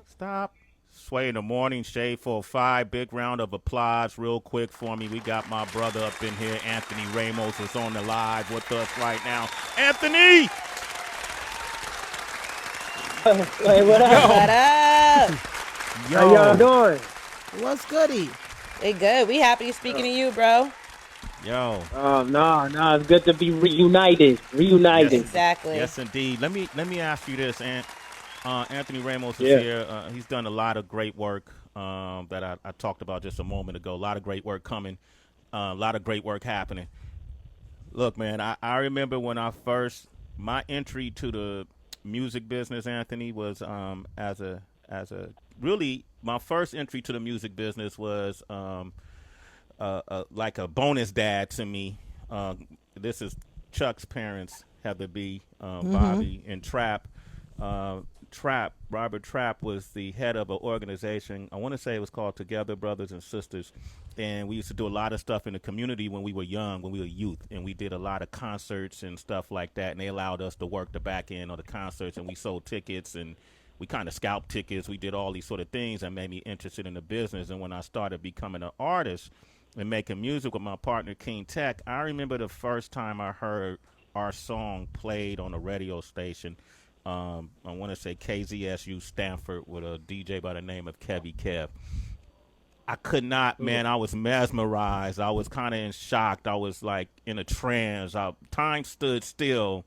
Stop. Sway in the morning, Shade 4-5. Big round of applause real quick for me. We got my brother up in here. Anthony Ramos is on the live with us right now. Anthony! Hey, what up? Yo. What up? Yo. How y'all doing? What's goody? They good. We happy speaking to you, bro. Yo. No, it's good to be reunited. Yes, exactly. Yes, indeed. Let me ask you this, Anthony Ramos is here. He's done a lot of great work that I talked about just a moment ago. A lot of great work coming. A lot of great work happening. Look, man, I remember when my entry to the music business, Anthony, was as a really my first entry to the music business was like a bonus dad to me. This is Chuck's parents, Heather B, Bobby, and Trap. Robert Trapp was the head of an organization. I want to say it was called Together Brothers and Sisters. And we used to do a lot of stuff in the community when we were young, when we were youth. And we did a lot of concerts and stuff like that. And they allowed us to work the back end of the concerts. And we sold tickets and we kind of scalped tickets. We did all these sort of things that made me interested in the business. And when I started becoming an artist and making music with my partner, King Tech, I remember the first time I heard our song played on a radio station. I want to say KZSU Stanford with a DJ by the name of Kevy Kev. I could not, man. I was mesmerized. I was kind of in shock. I was like in a trance. Time stood still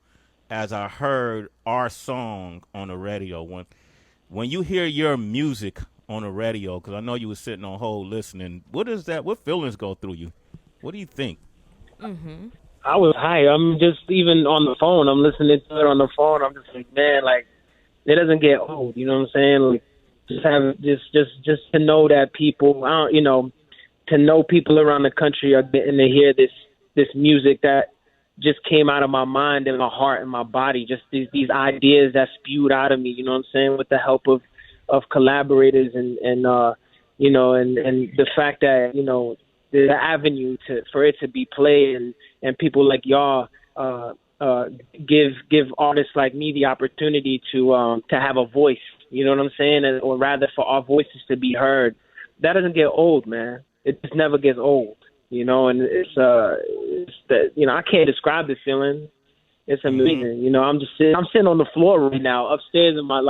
as I heard our song on the radio. When you hear your music on the radio, because I know you were sitting on hold listening, what is that? What feelings go through you? What do you think? Mm-hmm. I was high. I'm just even on the phone. I'm listening to it on the phone. I'm just like, man, like it doesn't get old. You know what I'm saying? Like just to know that people, to know people around the country are getting to hear this music that just came out of my mind and my heart and my body. Just these ideas that spewed out of me. You know what I'm saying? With the help of collaborators and the fact that the avenue for it to be played and people like y'all give artists like me the opportunity to have a voice. You know what I'm saying? Or rather, for our voices to be heard. That doesn't get old, man. It just never gets old. And it's I can't describe the feeling. It's amazing. I'm sitting on the floor right now upstairs in my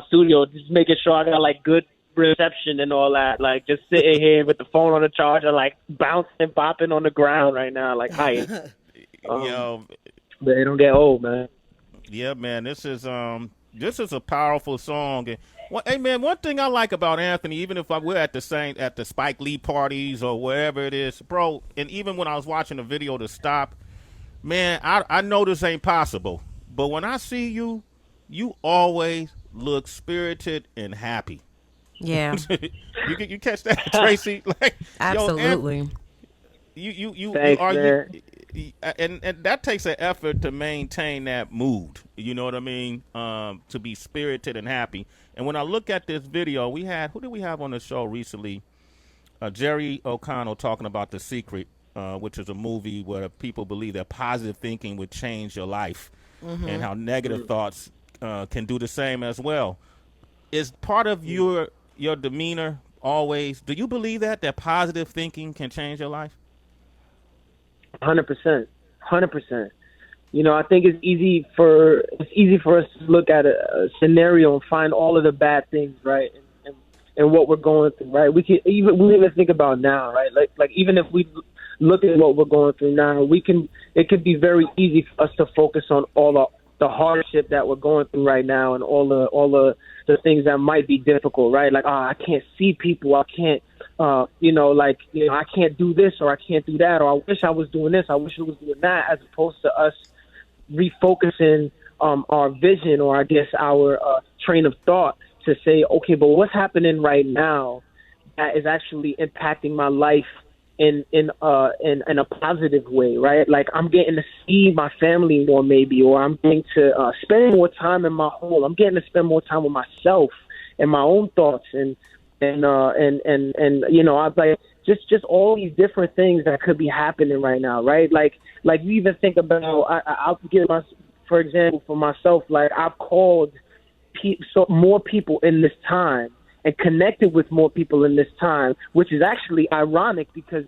studio, just making sure I got like good reception and all that. Like just sitting here with the phone on the charger, like bouncing, bopping on the ground right now, like hi. But it don't get old, man. Yeah, man. This is a powerful song. And hey, man, one thing I like about Anthony, even if we're at the Spike Lee parties or wherever it is, bro, and even when I was watching the video to Stop, man, I know this ain't possible. But when I see you, you always look spirited and happy. Yeah. you catch that, Tracy? Like, absolutely. And that takes an effort to maintain that mood. You know what I mean? To be spirited and happy. And when I look at this video, who did we have on the show recently? Jerry O'Connell talking about The Secret, which is a movie where people believe that positive thinking would change your life, and how negative thoughts can do the same as well. Is part of your demeanor always? Do you believe that positive thinking can change your life? 100%. I think it's easy for us to look at a scenario and find all of the bad things, right? And what we're going through, right? We even think about now, right? Like even if we look at what we're going through now, it could be very easy for us to focus on all the hardship that we're going through right now and all the things that might be difficult, right? Like, I can't see people, I can't I can't do this or I can't do that, or I wish I was doing this, I wish I was doing that, as opposed to us refocusing our vision, or I guess our train of thought, to say, okay, but what's happening right now that is actually impacting my life in a positive way, right? Like I'm getting to see my family more, maybe, or I'm getting to spend more time in my home. I'm getting to spend more time with myself and my own thoughts and I'm like just all these different things that could be happening right now, right? Like you even think about, I'll give for example, for myself, like I've called more people in this time and connected with more people in this time, which is actually ironic because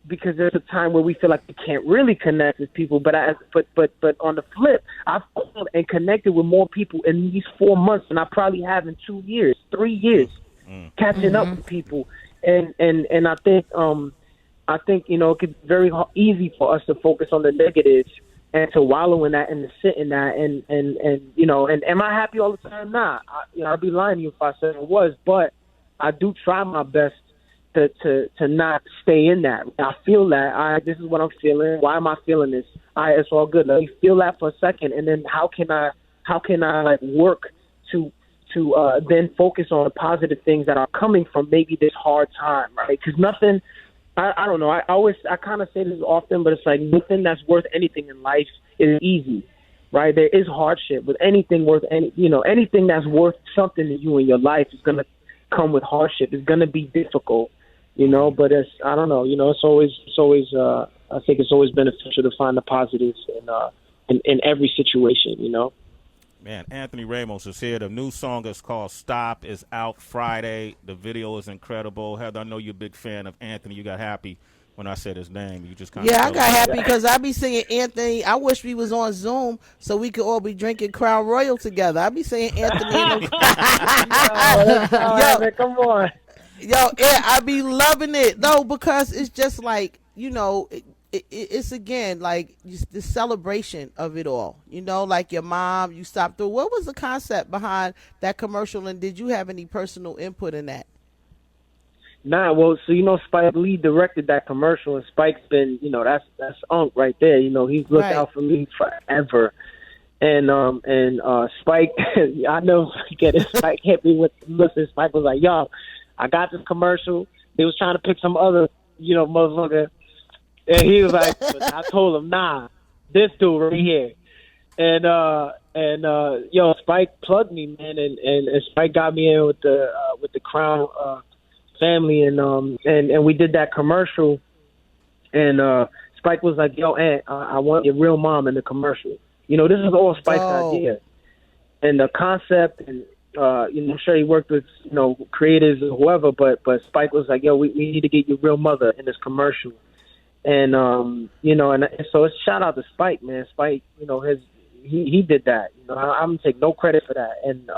there's a time where we feel like we can't really connect with people. But on the flip, I've called and connected with more people in these 4 months than I probably have in 2 years, 3 years, catching up with people. And I think it could be very easy for us to focus on the negatives and to wallow in that and to sit in that and am I happy all the time? Nah, I'd be lying to you if I said I was, but I do try my best to not stay in that. I feel that. This is what I'm feeling. Why am I feeling this? It's all good. Let me feel that for a second, and then how can I like work to then focus on the positive things that are coming from maybe this hard time, right? Because nothing. I don't know. I kind of say this often, but it's like nothing that's worth anything in life is easy, right? There is hardship, but anything anything that's worth something to you in your life is gonna come with hardship. It's gonna be difficult. But I don't know, it's always I think it's always beneficial to find the positives in every situation, Man, Anthony Ramos is here. The new song is called Stop. It's out Friday. The video is incredible. Heather, I know you're a big fan of Anthony. You got happy when I said his name. You just kind of I got happy because I be singing Anthony. I wish we was on Zoom so we could all be drinking Crown Royal together. I be saying Anthony. Yo, come on. I be loving it though because it's just like it's again like the celebration of it all. Like your mom, you stopped through. What was the concept behind that commercial, and did you have any personal input in that? Nah, well, so Spike Lee directed that commercial, and Spike's been, that's Unc right there. He's looked out for me forever. And Spike, I know, get it. Spike hit me with, listen, Spike was like, yo, I got this commercial. They was trying to pick some other, motherfucker. And he was like, but I told him, nah, this dude right here. And Spike plugged me, man, and Spike got me in with the Crown family, and we did that commercial. And Spike was like, yo, Aunt, I want your real mom in the commercial. This is all Spike's idea. And the concept, and I'm sure he worked with creators or whoever, but Spike was like, yo, we need to get your real mother in this commercial. And and so it's shout out to Spike, man. Spike, he did that. I'm gonna take no credit for that. And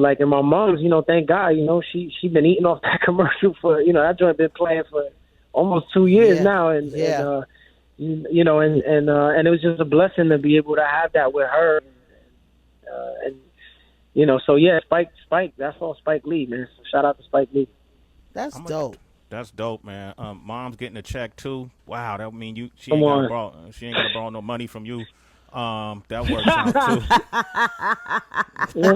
like in my mom's, thank God, she been eating off that commercial for that joint been playing for almost 2 years now, and it was just a blessing to be able to have that with her, so yeah, Spike, that's all Spike Lee, man. So shout out to Spike Lee. That's dope. That's dope, man. Mom's getting a check too. Wow, that mean she ain't gonna borrow no money from you. That works out too.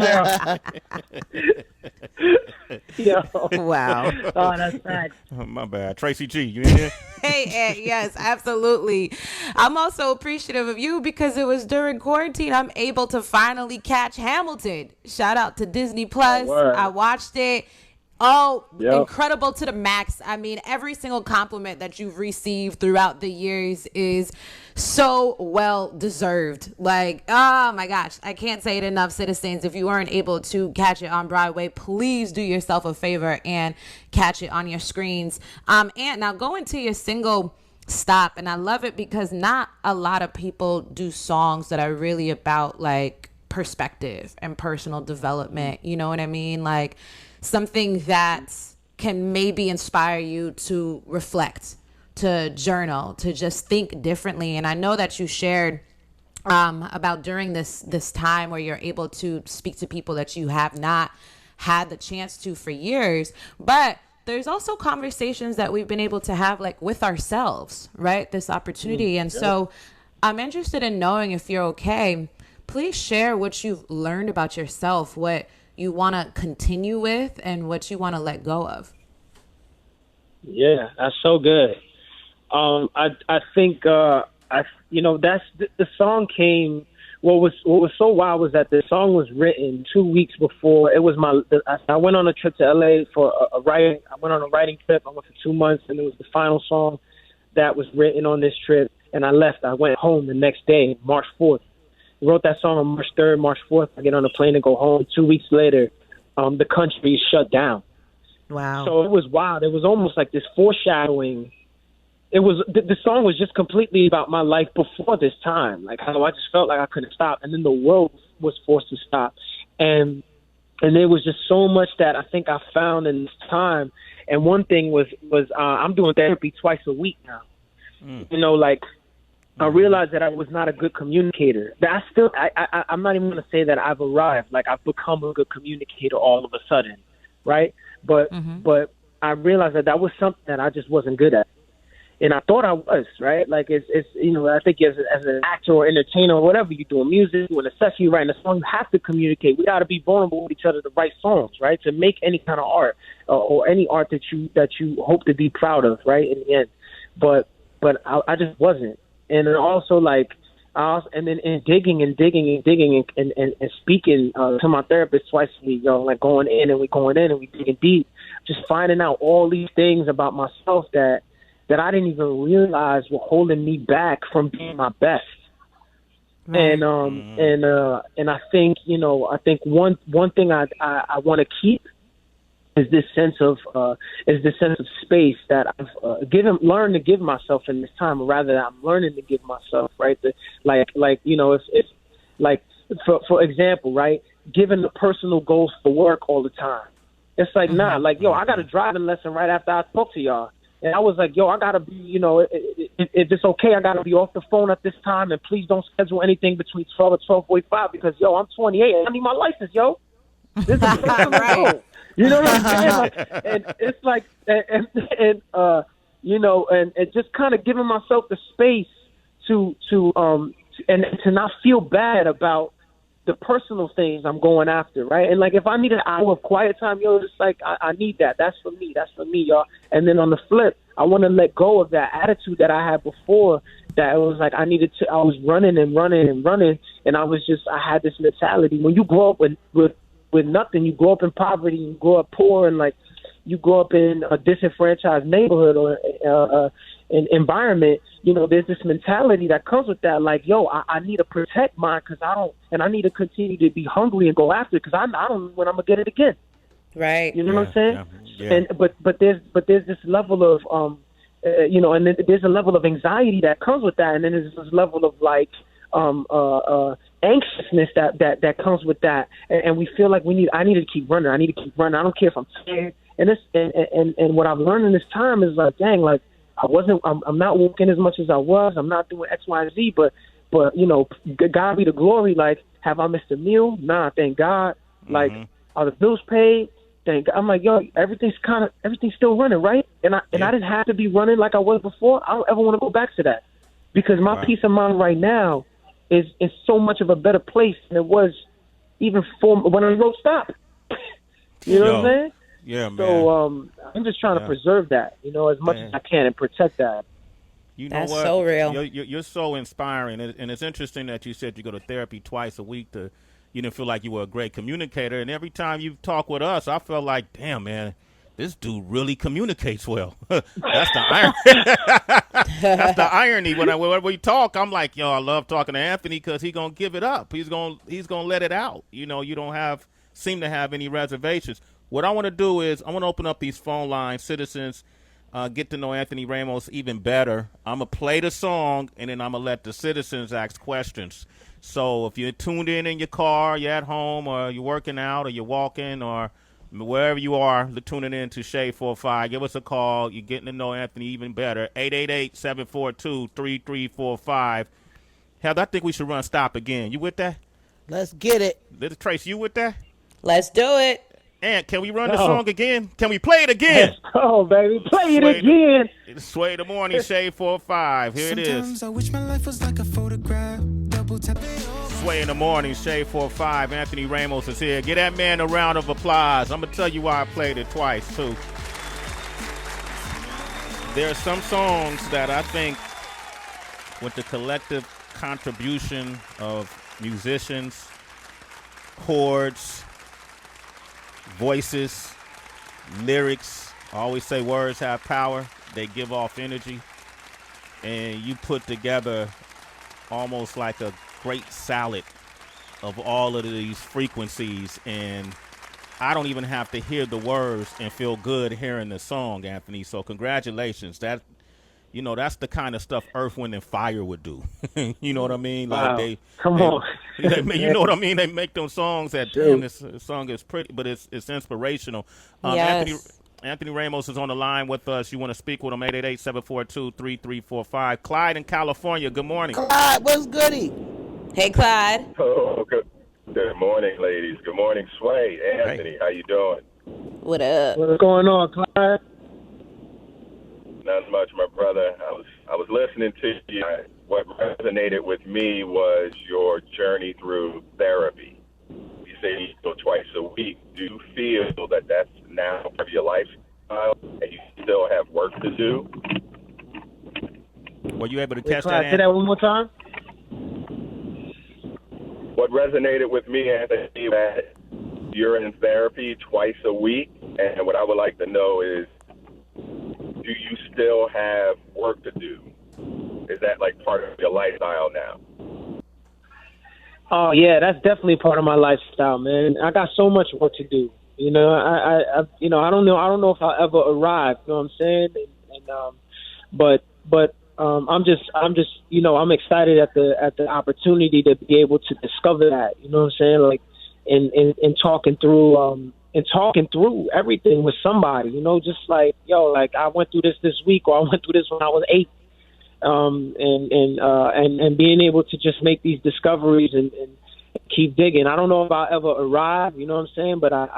Yeah. Wow. Oh, that's bad. My bad. Tracy G, you in here? Hey, Ed, yes, absolutely. I'm also appreciative of you because it was during quarantine I'm able to finally catch Hamilton. Shout out to Disney Plus. I watched it. Oh, yep. Incredible to the max. I mean, every single compliment that you've received throughout the years is so well deserved. Like, oh my gosh, I can't say it enough, citizens. If you weren't able to catch it on Broadway, please do yourself a favor and catch it on your screens. And now go into your single Stop. And I love it because not a lot of people do songs that are really about like perspective and personal development. You know what I mean? Like, something that can maybe inspire you to reflect, to journal, to just think differently. And I know that you shared about during this time where you're able to speak to people that you have not had the chance to for years. But there's also conversations that we've been able to have like with ourselves, right? This opportunity. And so I'm interested in knowing if you're okay. Please share what you've learned about yourself, what you want to continue with, and what you want to let go of. Yeah, that's so good. I think that's the song came. What was so wild was that the song was written 2 weeks before. It was I went on a trip to LA for a writing. I went on a writing trip. I went for 2 months, and it was the final song that was written on this trip. And I left. I went home the next day, March 4th. Wrote that song on March 3rd, March 4th. I get on the plane and go home. 2 weeks later, the country is shut down. Wow. So it was wild. It was almost like this foreshadowing. It was the song was just completely about my life before this time, like how I just felt like I couldn't stop, and then the world was forced to stop, and there was just so much that I think I found in this time. And one thing was I'm doing therapy twice a week now. You know, like I realized that I was not a good communicator. That I'm not even going to say that I've arrived. Like I've become a good communicator all of a sudden, right? But I realized that was something that I just wasn't good at. And I thought I was, right? Like it's you know, I think as an actor or entertainer or whatever you're doing, music, doing a session, you're writing a song, you have to communicate. We got to be vulnerable with each other to write songs, right? To make any kind of art or any art that you hope to be proud of, right? In the end, but I just wasn't. And then also like and then digging and speaking to my therapist twice a week, like going in and we digging deep, just finding out all these things about myself that I didn't even realize were holding me back from being my best. Right. And I think, one thing I want to keep is this sense of space that I've learned to give myself in this time, or rather that I'm learning to give myself, right? It's like for example, right? Giving the personal goals for work all the time. It's like, nah, like, I got a driving lesson right after I spoke to y'all. And I was like, I got to be, if it's okay, I got to be off the phone at this time. And please don't schedule anything between 12 and 12:45 because, I'm 28 and I need my license, yo. This is right. You know what I'm saying? Like, and it's like, and just kind of giving myself the space to not feel bad about the personal things I'm going after, right? And like, if I need an hour of quiet time, it's like, I need that. That's for me, y'all. And then on the flip, I want to let go of that attitude that I had before, that it was like, I was running, and I had this mentality. When you grow up with nothing, you grow up in poverty, you grow up poor, and like, you grow up in a disenfranchised neighborhood or an environment, there's this mentality that comes with that. Like, I need to protect mine because I need to continue to be hungry and go after it because I don't know when I'm gonna get it again. Right. You know what I'm saying? Yeah. And but there's this level of and then there's a level of anxiety that comes with that, and then there's this level of like anxiousness that comes with that, and we feel like I need to keep running. I need to keep running. I don't care if I'm tired. And this and what I've learned in this time is like, dang, like I'm not working as much as I was. I'm not doing X, Y, and Z. But God be the glory. Like, have I missed a meal? Nah, thank God. Like, are the bills paid? Thank God. I'm like, everything's still running, right? And I didn't have to be running like I was before. I don't ever want to go back to that because my peace of mind right now is so much of a better place than it was even when I wrote Stop. You know what I'm saying? Yeah, man. So I'm just trying to preserve that, as much as I can and protect that. You know That's what? so real. You're so inspiring, and it's interesting that you said you go to therapy twice a week. You didn't feel like you were a great communicator, and every time you talk with us, I felt like, damn, man, this dude really communicates well. That's the irony. That's the irony. When we talk, I'm like, I love talking to Anthony because he's gonna give it up. He's gonna let it out. You don't seem to have any reservations. What I want to do is I want to open up these phone lines, citizens, get to know Anthony Ramos even better. I'm going to play the song, and then I'm going to let the citizens ask questions. So if you're tuned in your car, you're at home, or you're working out, or you're walking, or wherever you are, tuning in to Shade 45, give us a call. You're getting to know Anthony even better. 888-742-3345. Heather, I think we should run Stop again. You with that? Let's get it. Little Trace, you with that? Let's do it. And can we run the song again? Can we play it again? Oh, baby, play it again. Sway the morning, Shade 45. Here it is. Sometimes I wish my life was like a photograph. Double tap it over. Sway in the morning, Shade 45. Anthony Ramos is here. Give that man a round of applause. I'm going to tell you why I played it twice, too. There are some songs that I think, with the collective contribution of musicians, chords, voices, lyrics, I always say words have power. They give off energy. And you put together almost like a great salad of all of these frequencies, and I don't even have to hear the words and feel good hearing the song, Anthony. So congratulations. That's the kind of stuff Earth, Wind, and Fire would do. You know what I mean? Wow. Like Come on. you know what I mean? They make them songs that, damn, this song is pretty, but it's inspirational. Yes. Anthony Ramos is on the line with us. You want to speak with him, 888-742-3345. Clyde in California, good morning. Clyde, what's goody? Hey, Clyde. Oh, good morning, ladies. Good morning, Sway. Anthony, How you doing? What up? What's going on, Clyde? Not much, my brother. I was listening to you. What resonated with me was your journey through therapy. You say you go twice a week. Do you feel that that's now part of your lifestyle and you still have work to do? Were you able to catch Clyde, that? say that one more time. What resonated with me, Anthony, that you're in therapy twice a week, and what I would like to know is, do you still have work to do? Is that like part of your lifestyle now? Oh yeah, that's definitely part of my lifestyle, man. I got so much work to do. You know, I don't know if I'll ever arrive. You know what I'm saying? I'm just, I'm excited at the opportunity to be able to discover that. You know what I'm saying? Like, in talking through everything with somebody. You know, just like, like I went through this week, or I went through this when I was 8. And being able to just make these discoveries and keep digging. I don't know if I'll ever arrive, you know what I'm saying? But I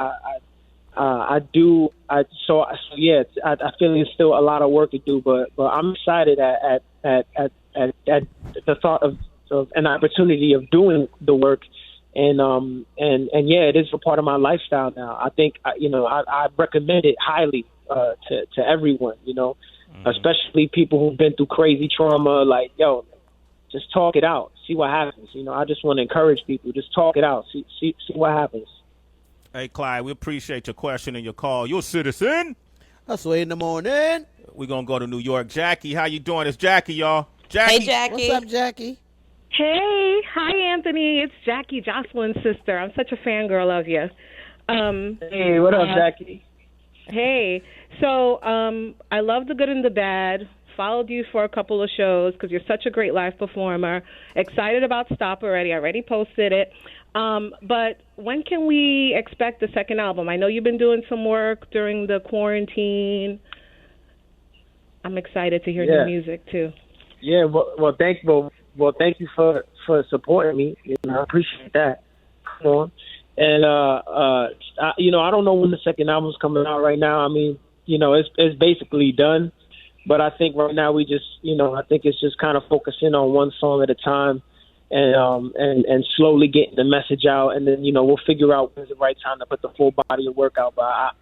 do. I feel there's still a lot of work to do, but I'm excited at the thought of an opportunity of doing the work. And yeah, it is a part of my lifestyle now. I think, I recommend it highly to everyone, especially people who've been through crazy trauma. Like, just talk it out, see what happens. I just want to encourage people, just talk it out, see what happens. Hey, Clyde, we appreciate your question and your call. You're a citizen. That's Sway in the morning. We're going to go to New York. Jackie, how you doing? It's Jackie, y'all. Jackie. Hey, Jackie. What's up, Jackie? Hey, hi, Anthony. It's Jackie, Jocelyn's sister. I'm such a fangirl of you. Hey, what up, Jackie? Hey, so I love the good and the bad. Followed you for a couple of shows because you're such a great live performer. Excited about Stop already. I already posted it. But when can we expect the second album? I know you've been doing some work during the quarantine. I'm excited to hear new music too. Yeah, well, thank you for supporting me. I appreciate that. Come on. And I don't know when the second album's coming out right now. I mean, it's basically done. But I think right now we just, I think it's just kind of focusing on one song at a time, and slowly getting the message out, and then we'll figure out when's the right time to put the full body of work out. But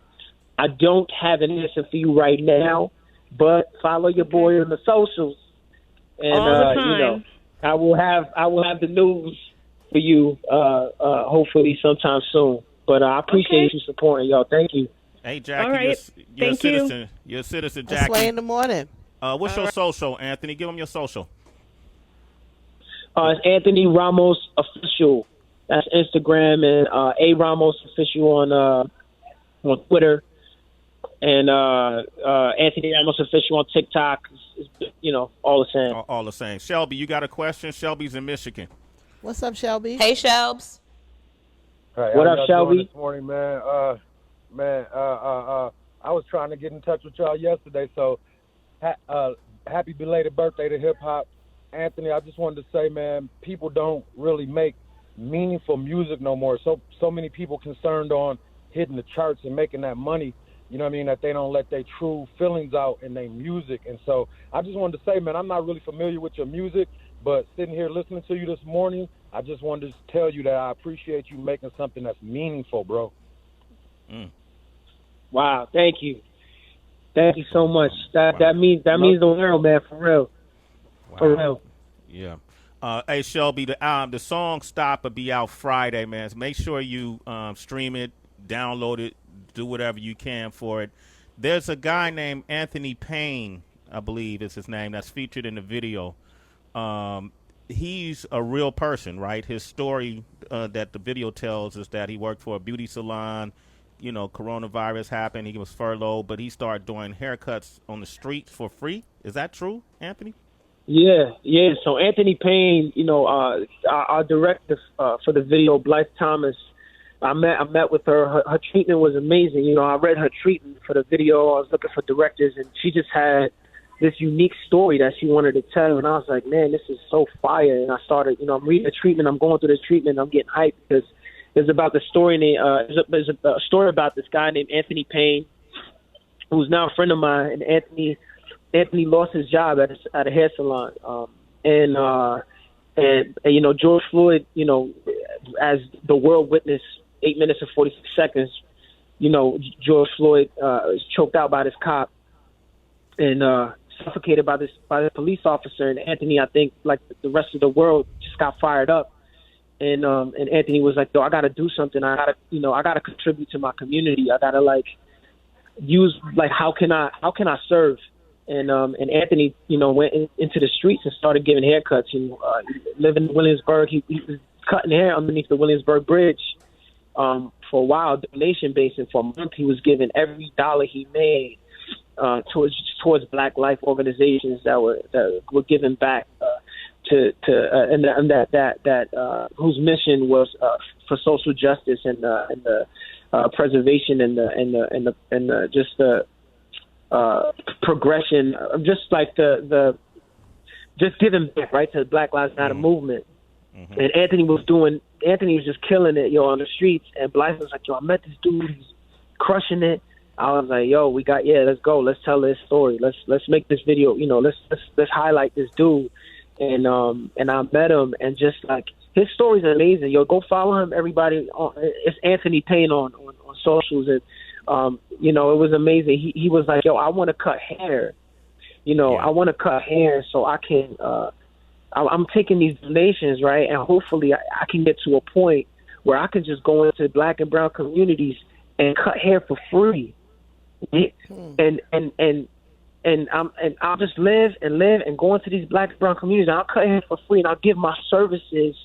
I don't have an answer for you right now. But follow your boy on the socials, and all the time. I will have the news for you hopefully sometime soon. But I appreciate you supporting, y'all. Thank you. Hey, Jackie, all right. you're a Thank you. citizen. You're a citizen, That's Jackie. Sway in the morning. What's your social, Anthony? Give them your social. It's Anthony Ramos Official. That's Instagram, and A Ramos Official on Twitter, and Anthony Ramos Official on TikTok. All the same. All the same. Shelby, you got a question? Shelby's in Michigan. What's up, Shelby? Hey, Shelbs. Hey, What how up, y'all Shelby? doing this morning, man? I was trying to get in touch with y'all yesterday, so happy belated birthday to hip hop. Anthony, I just wanted to say, man, people don't really make meaningful music no more. So many people concerned on hitting the charts and making that money, you know what I mean, that they don't let their true feelings out in their music. And so I just wanted to say, man, I'm not really familiar with your music, but sitting here listening to you this morning, I just wanted to tell you that I appreciate you making something that's meaningful, bro. Wow, thank you so much. That means the world, man, for real. Wow. For real. Yeah. Hey, Shelby, the song Stop will be out Friday, man. So make sure you stream it, download it, do whatever you can for it. There's a guy named Anthony Payne, I believe is his name, that's featured in the video. he's a real person, right? His story that the video tells is that he worked for a beauty salon. You know, coronavirus happened. He was furloughed, but he started doing haircuts on the streets for free. Is that true, Anthony? Yeah. So Anthony Payne, you know, our director for the video, Blythe Thomas, I met with her. Her treatment was amazing. You know, I read her treatment for the video. I was looking for directors, and she just had this unique story that she wanted to tell. And I was like, man, this is so fire. And I started, you know, I'm reading the treatment. I'm going through the treatment. I'm getting hyped because it's about the story. There's a story about this guy named Anthony Payne, who's now a friend of mine. And Anthony lost his job at a hair salon. And you know, George Floyd, you know, as the world witnessed 8 minutes and 46 seconds, you know, George Floyd is choked out by this cop and suffocated by the police officer. And Anthony, I think, like the rest of the world, just got fired up. And Anthony was like, "Yo, I got to do something. I got to contribute to my community. I got to use how can I serve?" And Anthony, you know, went into the streets and started giving haircuts. And living in Williamsburg, he was cutting hair underneath the Williamsburg Bridge for a while, donation based. And for a month, he was giving every dollar he made towards Black life organizations that were giving back to whose mission was for social justice and the preservation and the just the progression of just like the just giving back, right, to the Black Lives Matter movement. Mm-hmm. And Anthony was just killing it, yo, on the streets. And Blythe was like, yo, I met this dude, he's crushing it. I was like, yo, let's go, let's tell this story, let's make this video, you know, let's highlight this dude. And I met him, and just like his story's amazing. Yo, go follow him, everybody. It's Anthony Payne on socials, and you know, it was amazing. He was like, yo, I want to cut hair. You know, I want to cut hair so I can. I'm taking these donations, right, and hopefully I can get to a point where I can just go into Black and brown communities and cut hair for free, and I'll just live and go into these Black and brown communities. And I'll cut hair for free, and I'll give my services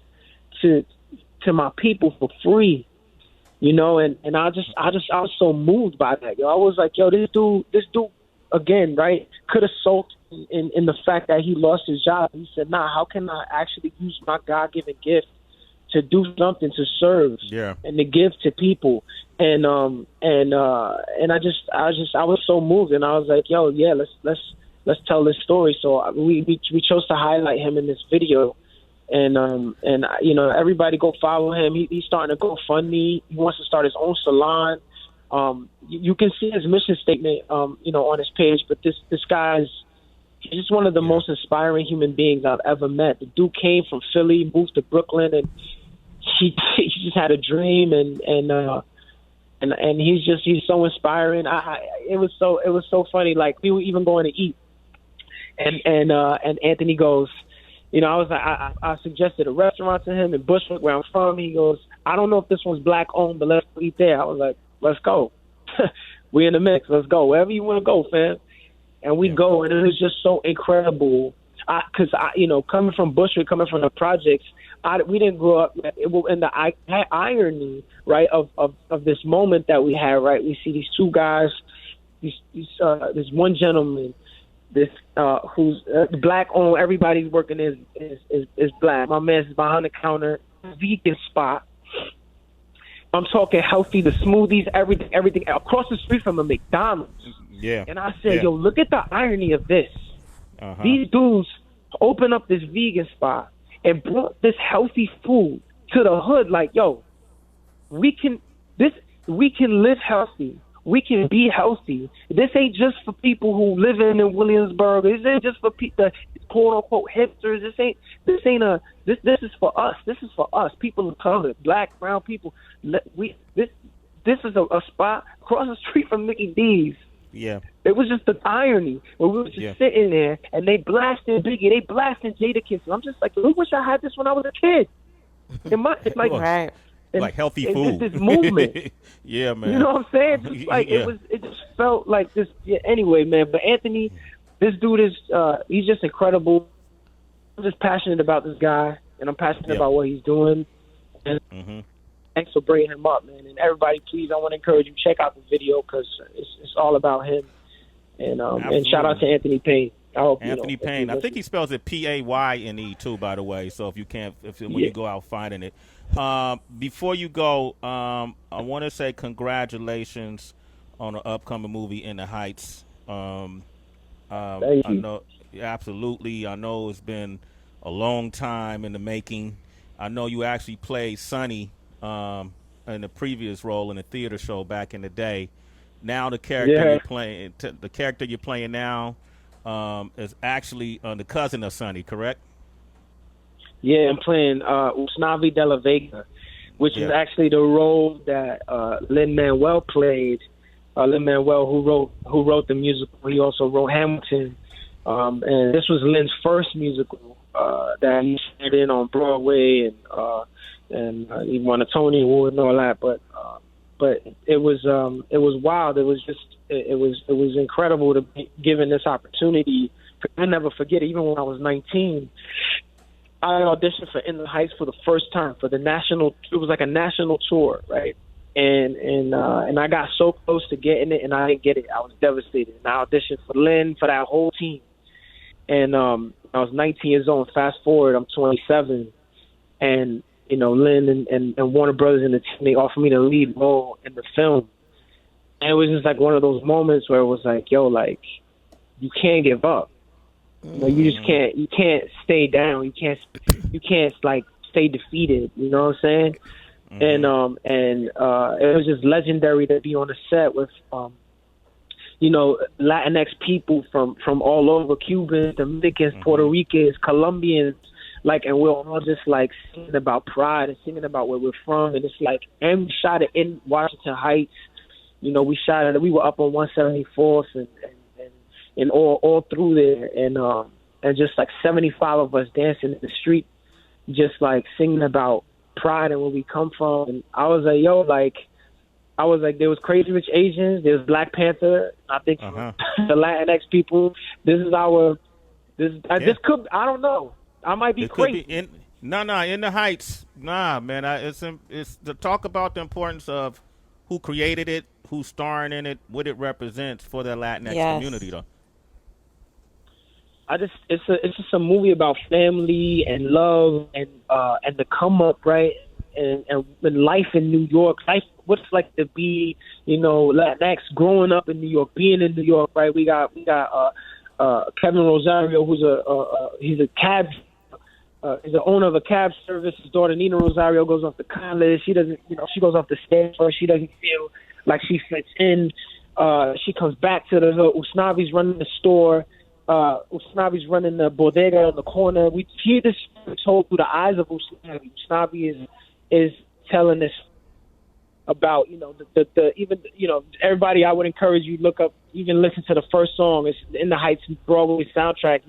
to my people for free. You know, and I was so moved by that. Yo, I was like, yo, this dude again, right, could have sulked in the fact that he lost his job. He said, nah, how can I actually use my God-given gift to do something, to serve, and to give to people? And I was so moved, and I was like, yo, yeah, let's tell this story. So we chose to highlight him in this video. And you know, everybody go follow him. He's starting to GoFundMe. He wants to start his own salon. You can see his mission statement, you know, on his page. But this guy's, he's just one of the most inspiring human beings I've ever met. The dude came from Philly, moved to Brooklyn, and he just had a dream, and he's so inspiring. It was so funny. Like, we were even going to eat, and Anthony goes, you know, I was like, I suggested a restaurant to him in Bushwick, where I'm from. He goes, I don't know if this one's Black owned, but let's eat there. I was like, let's go. We in the mix. Let's go. Wherever you want to go, fam. And we go, and it was just so incredible. Because you know, coming from Bushwick, coming from the projects, we didn't grow up in the irony, right, of this moment that we had, right? We see these two guys, this one gentleman, this who's Black owned. Everybody's working is Black. My man's behind the counter, vegan spot. I'm talking healthy, the smoothies, everything across the street from a McDonald's. Yeah. And I said, yo, look at the irony of this. These dudes opened up this vegan spot and brought this healthy food to the hood. Like, yo, we can live healthy. We can be healthy. This ain't just for people who live in Williamsburg. This ain't just for the quote unquote hipsters. This is for us. This is for us, people of color, Black, brown people. This is a spot across the street from Mickey D's. Yeah. It was just the irony when we were just sitting there, and they blasted Biggie, they blasted Jadakiss. I'm just like, I wish I had this when I was a kid. It's like, right. Like healthy food. This movement. Yeah, man. You know what I'm saying? Just like it just felt like this. Yeah, anyway, man. But Anthony, this dude is he's just incredible. just passionate about this guy, and I'm passionate about what he's doing. And thanks for bringing him up, man. And everybody, please, I want to encourage you, check out the video because it's all about him. And shout out to Anthony Payne. I hope, Anthony Payne. I think he spells it Payne too, by the way. So if you can't, when you go out finding it. Before you go, I want to say congratulations on the upcoming movie In the Heights. Thank you. I know, absolutely. I know it's been a long time in the making. I know you actually played Sonny in the previous role in a theater show back in the day. Now the character you're playing now is actually the cousin of Sonny, correct? Yeah, I'm playing Usnavi de la Vega, which is actually the role that Lin-Manuel played. Lin-Manuel, who wrote the musical, he also wrote Hamilton, and this was Lin's first musical that he starred in on Broadway, and he won a Tony Award and all that. But it was wild. It was incredible to be given this opportunity. I'll never forget it. Even when I was 19, I auditioned for In the Heights for the first time for the national. It was like a national tour, right? And I got so close to getting it, and I didn't get it. I was devastated. And I auditioned for Lynn, for that whole team. And I was 19 years old. Fast forward, I'm 27, and Lynn and Warner Brothers and the team, they offered me the lead role in the film. And it was just like one of those moments where it was like, yo, like, you can't give up. You just can't. You can't stay down. You can't like stay defeated. You know what I'm saying? And it was just legendary to be on the set with Latinx people from all over, Cubans, Dominicans, Puerto Ricans, Colombians, like, and we're all just like singing about pride and singing about where we're from. And it's like, and we shot it in Washington Heights. We shot it. We were up on 174th and all through there, and just like 75 of us dancing in the street, just like singing about pride and where we come from. And I was like, there was Crazy Rich Asians, there was Black Panther. I think the Latinx people. This could, I don't know. I might be crazy. In the Heights. Nah, man. It's to talk about the importance of who created it, who's starring in it, what it represents for the Latinx community, though. It's just a movie about family and love and the come up, right? And life in New York, what it's like to be, Latinx growing up in New York, being in New York, right? We got Kevin Rosario, who's he's the owner of a cab service. His daughter Nina Rosario goes off to college. She doesn't, she goes off to Stanford. She doesn't feel like she fits in. She comes back to the hood. Usnavi's running the store. Usnavi's running the bodega on the corner. We hear this told through the eyes of Usnavi. Usnavi is telling this about the even everybody. I would encourage you look up, even listen to the first song. It's In the Heights Broadway soundtrack.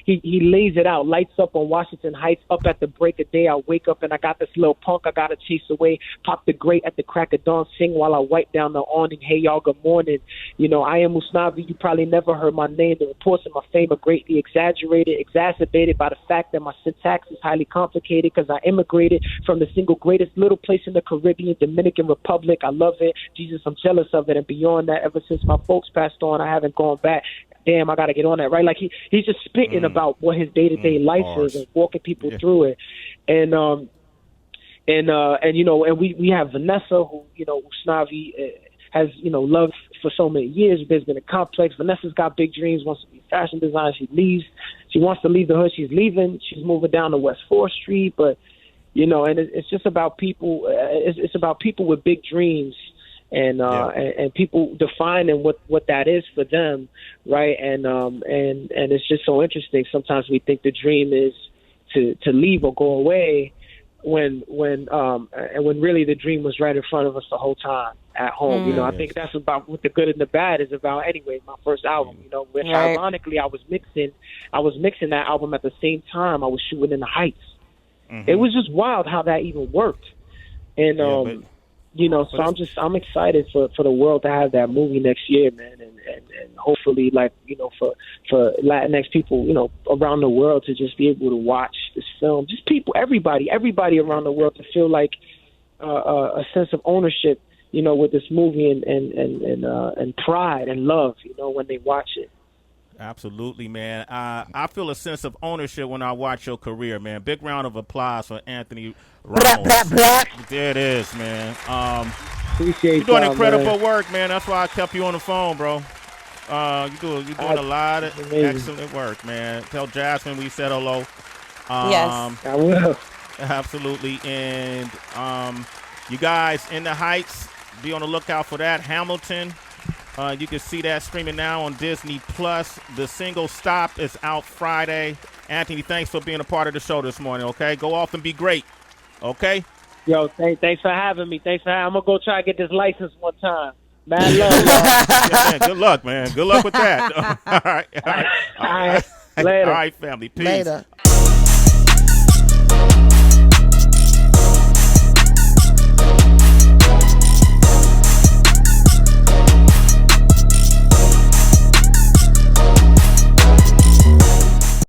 He lays it out. Lights up on Washington Heights. Up at the break of day, I wake up and I got this little punk I gotta chase away. Pop the grate at the crack of dawn. Sing while I wipe down the awning. Hey y'all, good morning. I am Usnavi. You probably never heard my name. The reports of my fame are greatly exaggerated, exacerbated by the fact that my syntax is highly complicated because I immigrated from the single greatest little place in the Caribbean, Dominican Republic. I love it. Jesus, I'm jealous of it. And beyond that, ever since my folks passed on, I haven't gone back. Damn, I got to get on that, right? Like he's just spitting about what his day-to-day life is and walking people through it. And we have Vanessa, who, Usnavi has, loved for so many years. There's been a complex. Vanessa's got big dreams, wants to be a fashion designer. She wants to leave the hood. She's leaving. She's moving down to West 4th Street. But, and it's just about people. It's about people with big dreams. And people defining what that is for them, right? And it's just so interesting. Sometimes we think the dream is to leave or go away, when really the dream was right in front of us the whole time at home. I think that's about what The Good and the Bad is about. Anyway, my first album, which ironically I was mixing that album at the same time I was shooting In the Heights. It was just wild how that even worked, and. So I'm excited for the world to have that movie next year, man, and hopefully, like, you know, for Latinx people, you know, around the world to just be able to watch this film, just people, everybody around the world to feel like a sense of ownership, you know, with this movie and pride and love, you know, when they watch it. Absolutely, man. I feel a sense of ownership when I watch your career, man. Big round of applause for Anthony Ramos. There it is, man. Appreciate you're doing man. incredible work, man. That's why I kept you on the phone, bro. You're doing a lot of excellent work, man. Tell Jasmine we said hello. Yes, I will. Absolutely. And you guys in the Heights, be on the lookout for that. Hamilton. You can see that streaming now on Disney Plus. The single "Stop" is out Friday. Anthony, thanks for being a part of the show this morning. Okay, go off and be great. Okay. Yo, thanks for having me. I'm gonna go try to get this license one time. Mad love, y'all. Yeah, man, good luck, man. Good luck with that. All right. All right. Later. All right, family. Peace. Later.